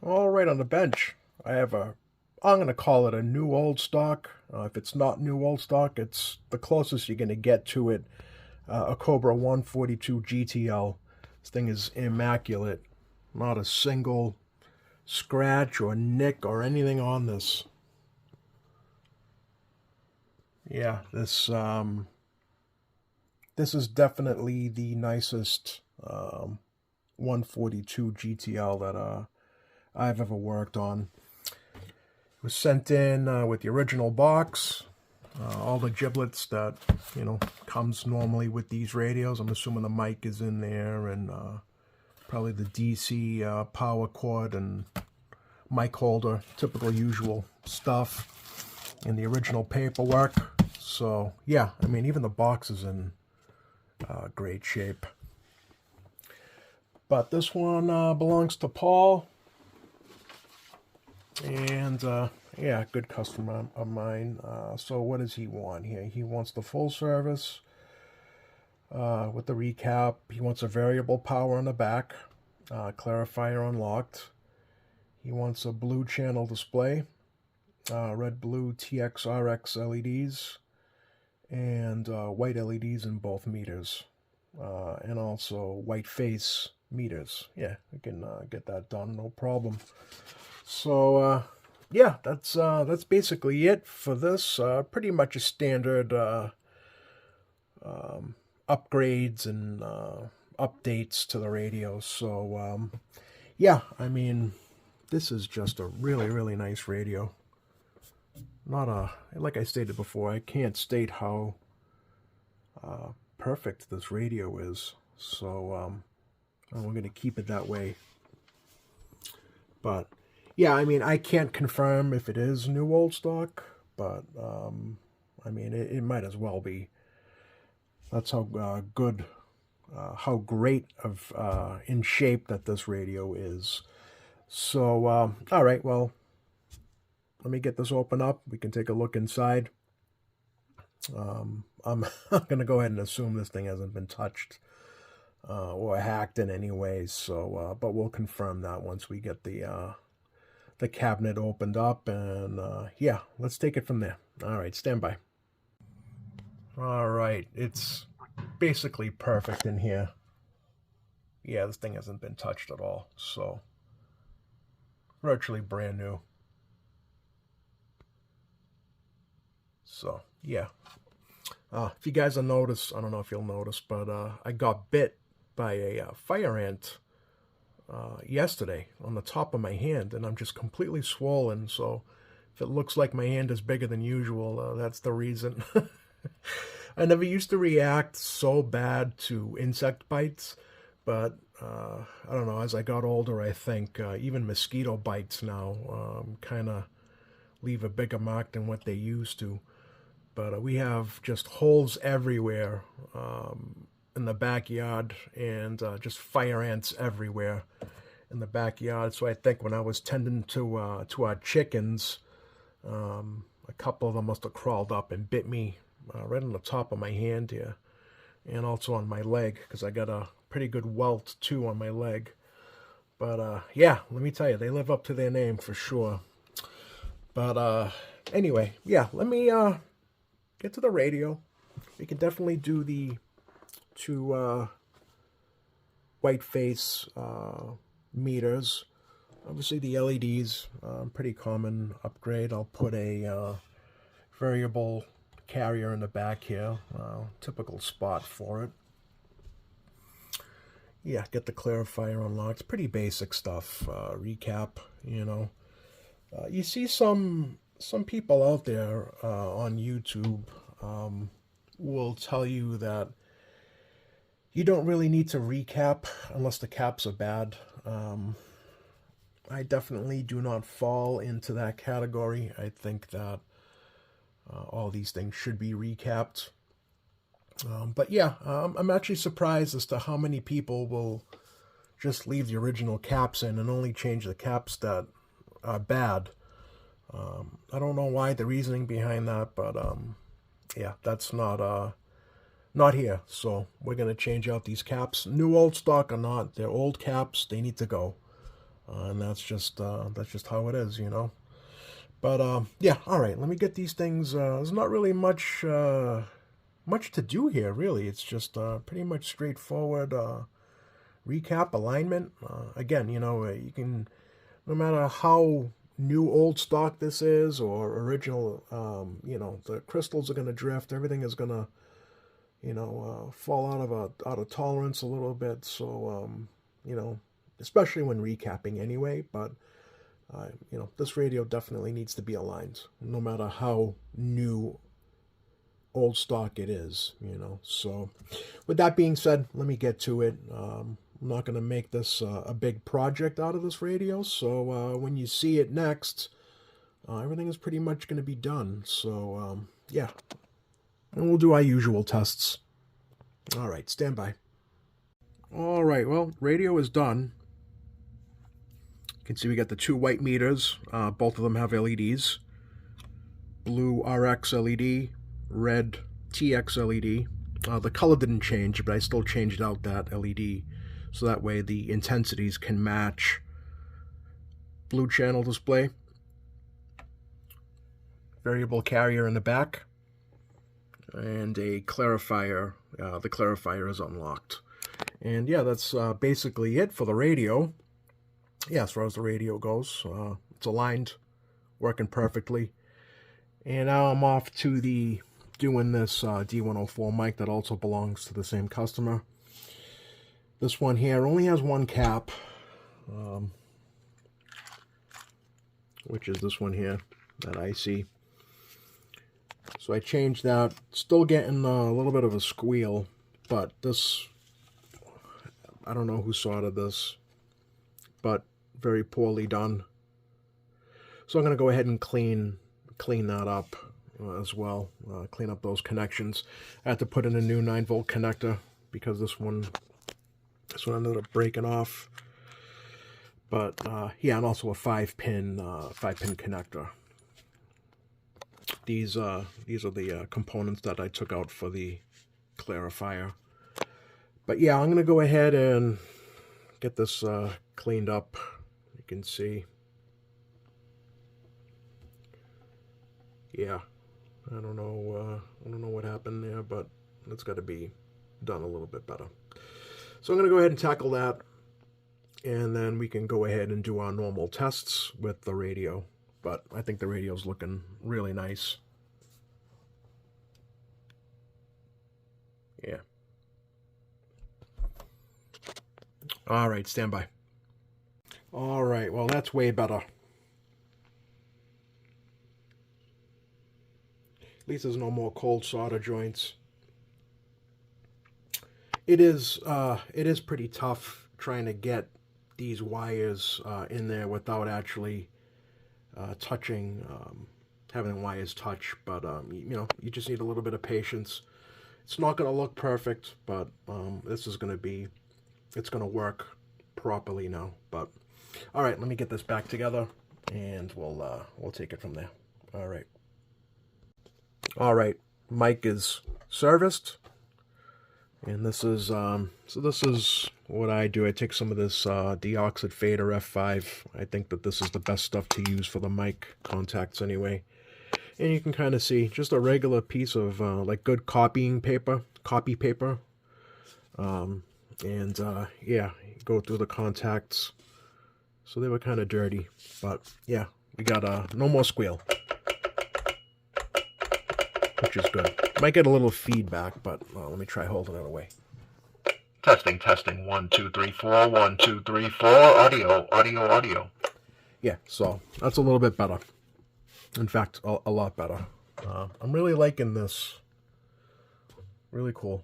All right, on the bench, I have I'm going to call it a new old stock. If it's not new old stock, it's the closest you're going to get to it. A Cobra 142 GTL. This thing is immaculate. Not a single scratch or nick or anything on this. Yeah, this is definitely the nicest 142 GTL that I've ever worked on. It was sent in with the original box, all the giblets that comes normally with these radios. I'm assuming the mic is in there, and probably the DC power cord and mic holder, typical usual stuff in the original paperwork. So yeah, I mean, even the box is in great shape. But this one belongs to Paul, and yeah, good customer of mine. So what does he want here? He wants the full service with the recap. He wants a variable power on the back, clarifier unlocked. He wants a blue channel display, red blue TX RX LEDs, and white LEDs in both meters, and also white face meters. Yeah, we can get that done, no problem. So yeah, that's basically it for this. Pretty much a standard upgrades and updates to the radio. So yeah, I mean, this is just a really nice radio. Not like I stated before, I can't state how perfect this radio is. So we're going to keep it that way. But yeah, I mean, I can't confirm if it is new old stock, but I mean, it might as well be. That's how good, how great of in shape that this radio is. So, all right, well, let me get this open up. We can take a look inside. I'm going to go ahead and assume this thing hasn't been touched or hacked in any way. So, but we'll confirm that once we get the cabinet opened up. And yeah, let's take it from there. All right, stand by. All right, it's basically perfect in here. Yeah, this thing hasn't been touched at all. So, virtually brand new. So, yeah. If you guys will notice, I don't know if you'll notice, but I got bit by a fire ant yesterday on the top of my hand, and I'm just completely swollen. So, if it looks like my hand is bigger than usual, that's the reason. I never used to react so bad to insect bites, but I don't know, as I got older, I think even mosquito bites now kind of leave a bigger mark than what they used to. But we have just holes everywhere in the backyard, and just fire ants everywhere in the backyard. So I think when I was tending to our chickens, a couple of them must have crawled up and bit me right on the top of my hand here, and also on my leg, because I got a pretty good welt too on my leg. But yeah, let me tell you, they live up to their name for sure. But anyway, yeah, let me get to the radio. We can definitely do the two white face meters. Obviously the LEDs, pretty common upgrade. I'll put a variable carrier in the back here, typical spot for it. Yeah, get the clarifier unlocked. Pretty basic stuff. Recap, you see some people out there on YouTube will tell you that you don't really need to recap unless the caps are bad. I definitely do not fall into that category. I think that all these things should be recapped. But yeah, I'm actually surprised as to how many people will just leave the original caps in and only change the caps that are bad. I don't know why, the reasoning behind that, but yeah, that's not here. So we're going to change out these caps. New old stock or not, they're old caps. They need to go. and that's just how it is, you know. But yeah, all right. Let me get these things. There's not really much to do here, really. It's just pretty much straightforward recap, alignment. Again, you know, you can, no matter how new old stock this is or original, you know, the crystals are going to drift. Everything is going to, you know, fall out of tolerance a little bit. So, you know, especially when recapping anyway. But you know, this radio definitely needs to be aligned, no matter how new old stock it is, you know. So with that being said, let me get to it. I'm not going to make this a big project out of this radio, so when you see it next, everything is pretty much going to be done. So yeah, and we'll do our usual tests. All right, stand by. All right, well, radio is done. You can see we got the 2 white meters. Both of them have LEDs. Blue RX LED, red TX LED. The color didn't change, but I still changed out that LED so that way the intensities can match. Blue channel display. Variable carrier in the back. And a clarifier. The clarifier is unlocked. And yeah, that's basically it for the radio. Yeah, as far as the radio goes, it's aligned, working perfectly. And now I'm off to doing this D104 mic that also belongs to the same customer. This one here only has one cap, which is this one here, that IC. So I changed that. Still getting a little bit of a squeal, but this, I don't know who soldered this, but very poorly done. So I'm going to go ahead and clean that up as well. Clean up those connections. I had to put in a new 9-volt connector because this one ended up breaking off. But yeah, and also a 5-pin connector. These are the components that I took out for the clarifier. But yeah, I'm going to go ahead and get this cleaned up. You can see. Yeah, I don't know what happened there, but it's got to be done a little bit better. So I'm going to go ahead and tackle that, and then we can go ahead and do our normal tests with the radio. But I think the radio's looking really nice. Yeah. All right, stand by. All right, well, that's way better. At least there's no more cold solder joints. It is pretty tough trying to get these wires in there without actually touching, having the wires touch. But you know, you just need a little bit of patience. It's not going to look perfect, but this is going to be, it's going to work properly now. But all right, let me get this back together, and we'll take it from there. All right. All right, mic is serviced, and this is so this is what I do. I take some of this deoxide fader F5. I think that this is the best stuff to use for the mic contacts anyway. And you can kind of see just a regular piece of like good copy paper. And yeah, go through the contacts. So they were kind of dirty, but yeah, we got no more squeal, which is good. Might get a little feedback, but let me try holding it away. Testing, testing. 1, 2, 3, 4. 1, 2, 3, 4. Audio. Yeah, so that's a little bit better. In fact, a lot better. I'm really liking this. Really cool.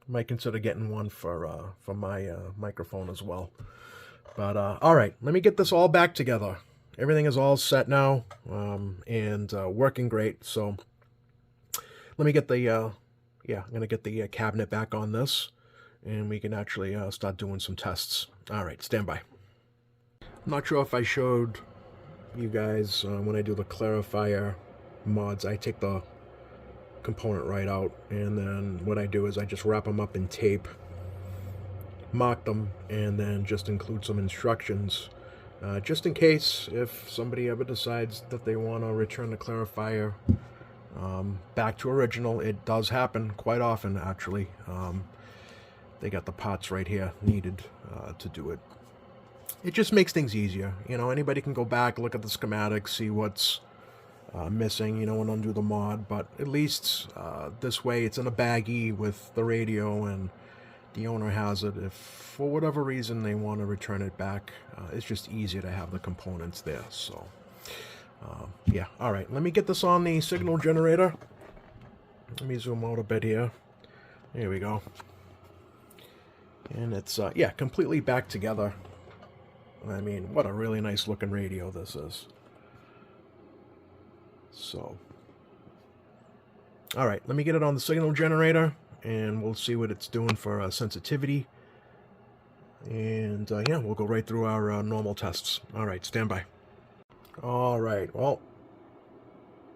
Might consider getting one for my microphone as well. But all right, let me get this all back together. Everything is all set now, and working great. So let me get the yeah, I'm gonna get the cabinet back on this, and we can actually start doing some tests. All right, stand by. I'm not sure if I showed you guys when I do the clarifier mods. I take the component right out, and then what I do is I just wrap them up in tape, mark them, and then just include some instructions just in case if somebody ever decides that they want to return the clarifier back to original. It does happen quite often, actually. They got the parts right here needed to do it. It just makes things easier. You know, anybody can go back, look at the schematics, see what's missing, you know, and undo the mod. But at least this way it's in a baggie with the radio, and the owner has it. If for whatever reason they want to return it back, it's just easier to have the components there. So yeah, all right, let me get this on the signal generator. Let me zoom out a bit here. There we go. And it's yeah, completely back together. I mean, what a really nice looking radio this is. So all right, let me get it on the signal generator, and we'll see what it's doing for sensitivity. And yeah, we'll go right through our normal tests. All right, stand by. All right, well,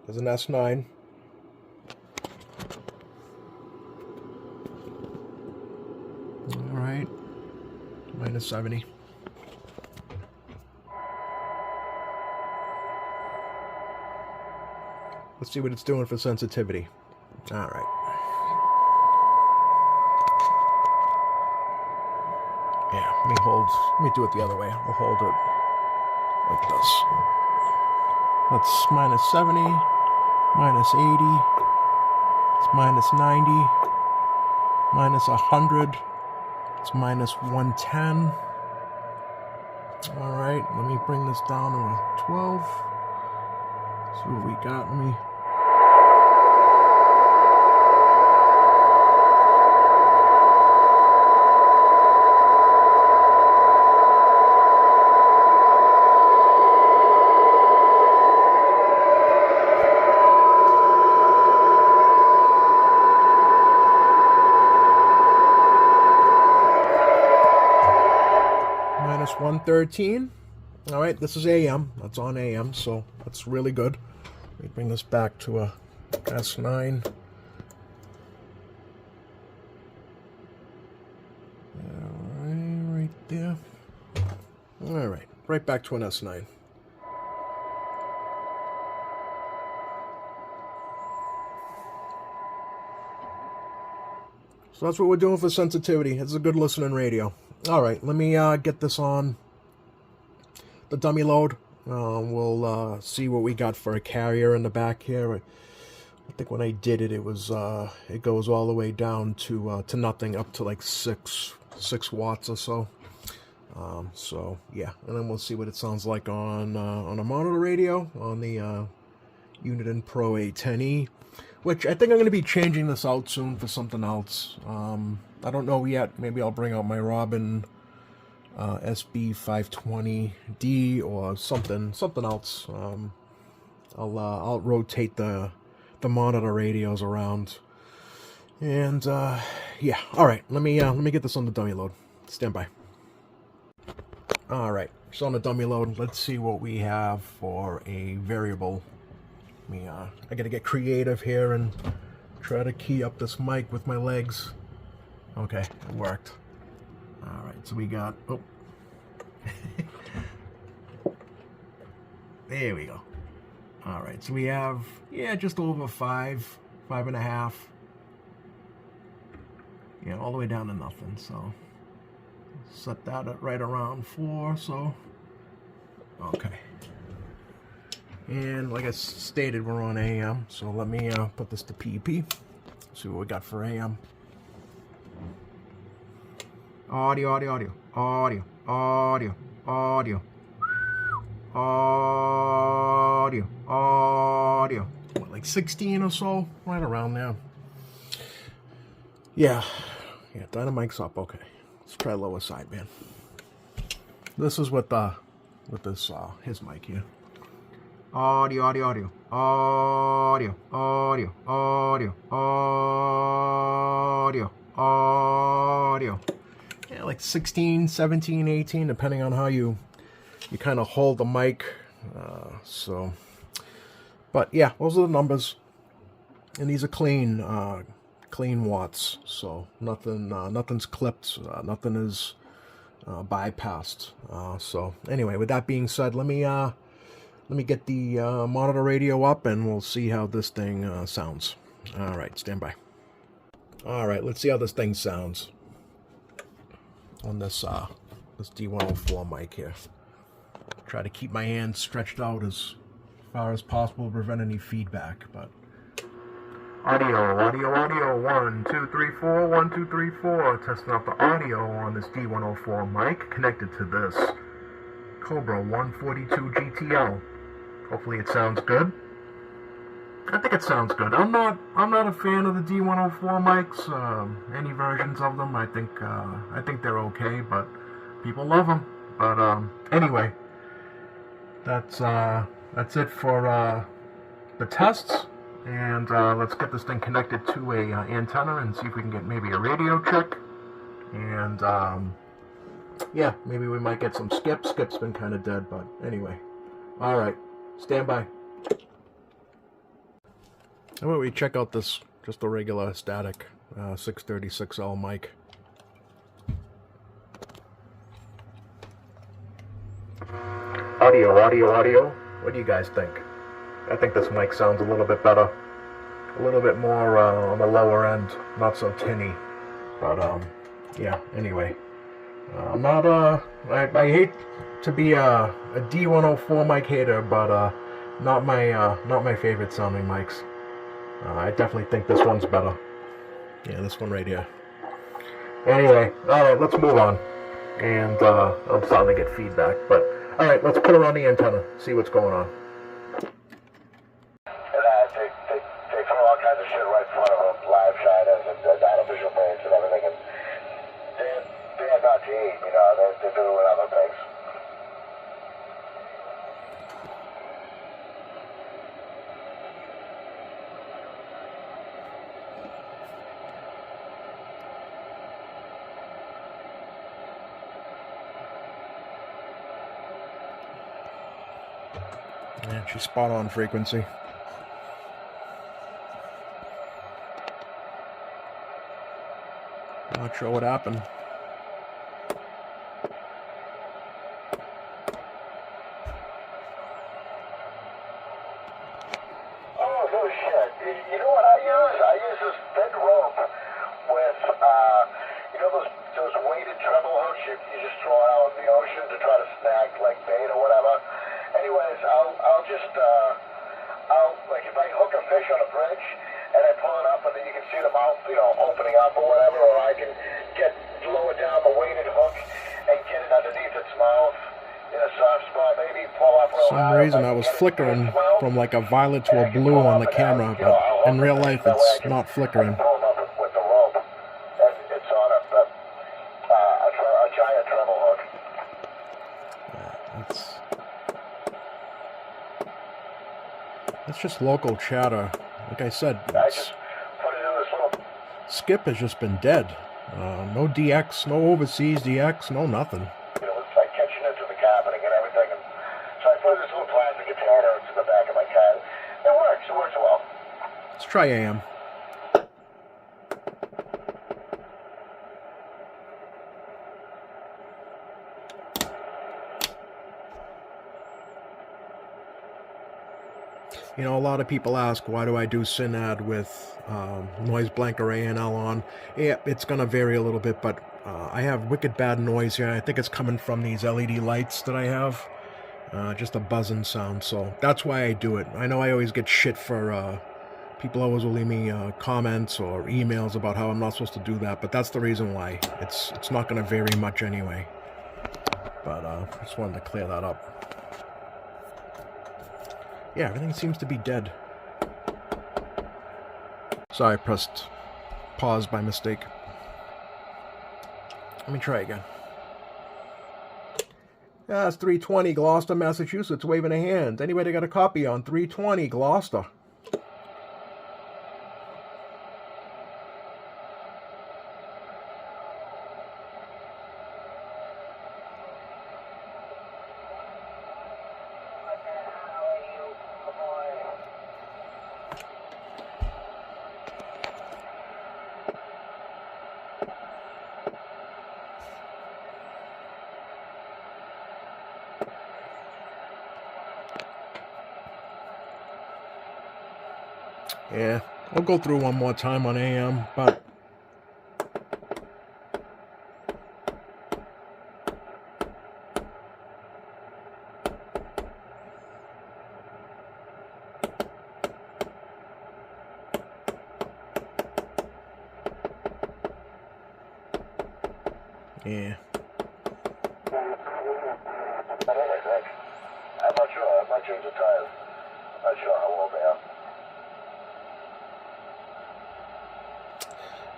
there's an S9. All right, minus 70. Let's see what it's doing for sensitivity. All right. Yeah, let me do it the other way. I'll hold it like this. That's minus 70, minus 80, it's minus 90, minus 100, it's minus 110. All right, let me bring this down to a 12. See what we got. Let me... minus 113. All right, this is AM. That's on AM, so that's really good. Let me bring this back to a S9. All right, right there. All right, right back to an S9. So that's what we're doing for sensitivity. It's a good listening radio. All right, let me get this on the dummy load. We'll see what we got for a carrier in the back here. I think when I did it, it was it goes all the way down to nothing, up to like 6 watts or so. So yeah, and then we'll see what it sounds like on a monitor radio on the Uniden Pro A10E, which I think I'm going to be changing this out soon for something else. I don't know yet. Maybe I'll bring out my Robin SB520D or something else. I'll rotate the monitor radios around, and yeah. All right, let me get this on the dummy load. Stand by. All right, so on the dummy load, let's see what we have for a variable. I gotta get creative here and try to key up this mic with my legs. Okay, it worked. All right, so we got, oh, there we go. All right, so we have, yeah, just over 5.5. Yeah, all the way down to nothing. So set that at right around 4. So okay. And like I stated, we're on AM. So let me put this to PEP. See what we got for AM. Audio, audio, audio, audio, audio, audio, audio, audio. What, like 16 or so? Right around there. Yeah. Yeah, dynamic's up. Okay. Let's try lower sideband. This is with this his mic here. Audio, audio, audio, audio, audio, audio, audio, audio. Yeah, like 16, 17, 18, depending on how you kind of hold the mic. So, but yeah, those are the numbers, and these are clean watts. So nothing's clipped. Nothing is bypassed. So anyway, with that being said, let me get the monitor radio up and we'll see how this thing sounds. All right, stand by. All right, let's see how this thing sounds on this D104 mic here. Try to keep my hands stretched out as far as possible to prevent any feedback, but audio, 1, 2, 3, 4, 1, 2, 3, 4. Testing out the audio on this D104 mic connected to this Cobra 142 GTL. Hopefully it sounds good. I think it sounds good. I'm not a fan of the D104 mics. Any versions of them, I think they're okay, but people love them. But anyway, that's it for the tests. And let's get this thing connected to a antenna and see if we can get maybe a radio check. And yeah, maybe we might get some skip. Skip's been kind of dead, but anyway. All right, stand by. How about we check out this, just a regular static 636L mic. Audio. What do you guys think? I think this mic sounds a little bit better. A little bit more on the lower end, not so tinny. But yeah, anyway. I'm not I hate to be a D104 mic hater, but not my favorite sounding mics. I definitely think this one's better. Yeah, this one right here. Anyway, alright, let's move on. And I'm starting to get feedback, but alright, let's put her on the antenna, see what's going on. They throw all kinds of shit right in front of them, live shiners and artificial brains and everything, and they're not to eat, you know, they're doing other things. Yeah, she's spot on frequency. Not sure what happened. Oh, no shit. You know what I use? I use this big rope with, you know those weighted treble hooks you just throw out in the ocean to try to snag like bait or whatever? Anyways, I'll just, like if I hook a fish on a bridge and I pull it up and then you can see the mouth, you know, opening up or whatever, or I can get lower down the weighted hook and get it underneath its mouth in a soft spot, maybe pull up real high. For some reason I was flickering from like a violet to a blue on the camera, but in real life it's not flickering. Pull up with the rope, and it's on a giant treble hook. It's just local chatter. Like I said, I just put it in this little... Skip has just been dead. No DX, no overseas DX, no nothing. You know, it's like catching into the carpeting and everything. And so I put this little plastic container into the back of my car. It works well. Let's try AM. You know, a lot of people ask, why do I do SynAd with noise blanker A&L on? Yeah, it's going to vary a little bit, but I have wicked bad noise here. I think it's coming from these LED lights that I have. Just a buzzing sound, so that's why I do it. I know I always get shit for... people always will leave me comments or emails about how I'm not supposed to do that, but that's the reason why. It's not going to vary much anyway. But I just wanted to clear that up. Yeah, everything seems to be dead. Sorry, I pressed pause by mistake. Let me try again. Yeah, it's 320 Gloucester, Massachusetts, waving a hand. Anybody got a copy on 320 Gloucester? Yeah, I'll go through one more time on AM, but yeah. I'm not sure. I might change the tires. Not sure how old they are.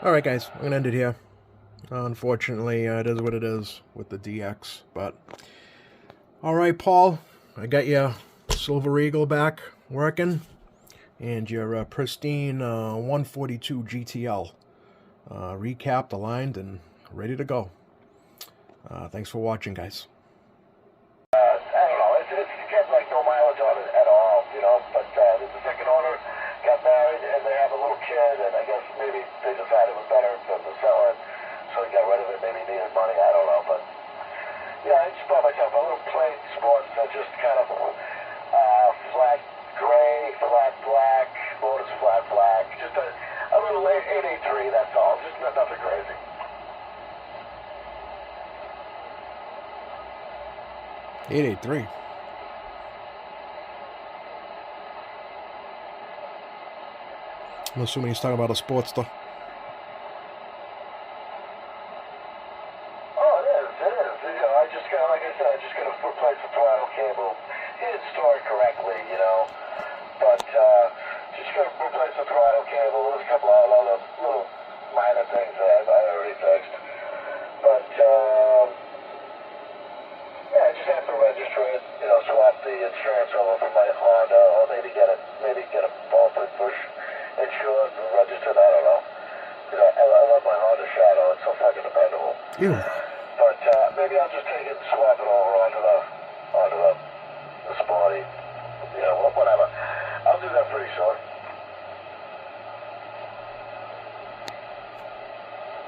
All right, guys, I'm gonna end it here. Unfortunately, it is what it is with the DX. But all right, Paul, I got your Silver Eagle back working, and your pristine 142 GTL recapped, aligned, and ready to go. Thanks for watching, guys. I don't know. It's got like no mileage on it at all, you know. But the second owner got married and they have a little kid, and I guess maybe they decided it was better to sell it, so he got rid of it. Maybe he needed money. I don't know. But yeah, I just bought myself a little plain sports that just kind of flat gray, flat black, motors flat black. Just a little 883. That's all. Just nothing crazy. 883. I'm assuming he's talking about a Sportster. Oh, it is. You know, I just got, like I said, I just got to replace the throttle cable. He didn't store it correctly, you know, but just got to replace the throttle cable. There's a couple of other little minor things that I already fixed. But yeah, I just have to register it, you know, swap the insurance over from my Honda, or maybe get a Baltic Bush insured and registered. I don't know. You know, I love my Honda Shadow. It's so fucking dependable. Ew.